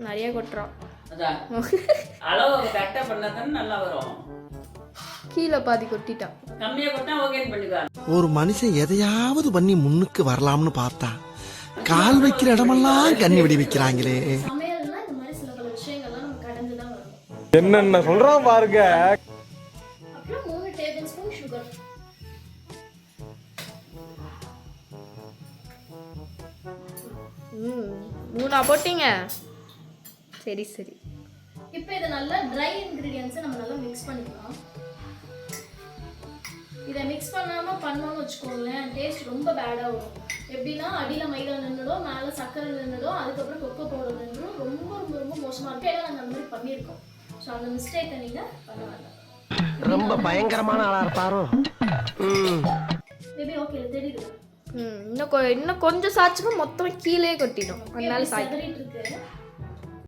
நிறைய கொட்டுறோம். அதான் அளவு கரெக்டாக பண்ணால் தானே நல்லா வரும். கீழே பாதி கொட்டிட்டான். கம்மியாக கொட்டா ஓகேன்னு பண்ணிக்கலாம். ஒரு மனுஷன் எதையாவது பண்ணி முன்னுக்கு வரலாம்னு பார்த்தா கால் வைக்கிற இடமெல்லாம் கண்ணி வெடி வைக்கிறாங்களே. சமையல்னா இந்த மாதிரி சில பல விஷயங்கள்லாம் நம்ம கடந்து தான் வரும். என்னென்ன சொல்றான் பாருங்க. அப்புறம் 3 டேபிள் ஸ்பூன் சுகர். மூணா போட்டீங்க. சரி சரி. இப்போ இதை நல்லா ட்ரை இன்க்ரீடியன்ஸை நம்ம நல்லா மிக்ஸ் பண்ணிக்கலாம். இதை மிக்ஸ் பண்ணாமல் பண்ணோன்னு வச்சுக்கோங்களேன், டேஸ்ட் ரொம்ப பேடாக வரும். எப்படின்னா அடியில் மைதா நின்றுடும், மேலே சர்க்கரை நின்றுடும், அதுக்கப்புறம் கொக்கோ பவுடர் நின்றுடும். ரொம்ப ரொம்ப ரொம்ப மோசமாக இருக்கும். ஏன்னா நாங்கள் அந்த மாதிரி பண்ணியிருக்கோம். ஸோ அந்த மிஸ்டேக்கை நீங்கள் பண்ண வேண்டாம். ரொம்ப பயங்கரமான ஆளா இருப்பாரோ. மேபி ஓகே தெரியுது. இன்னும் கொஞ்சம் சாச்சுன்னா மொத்தமாக கீழே கொட்டிடும். அதனால சாய் செதறிட்டு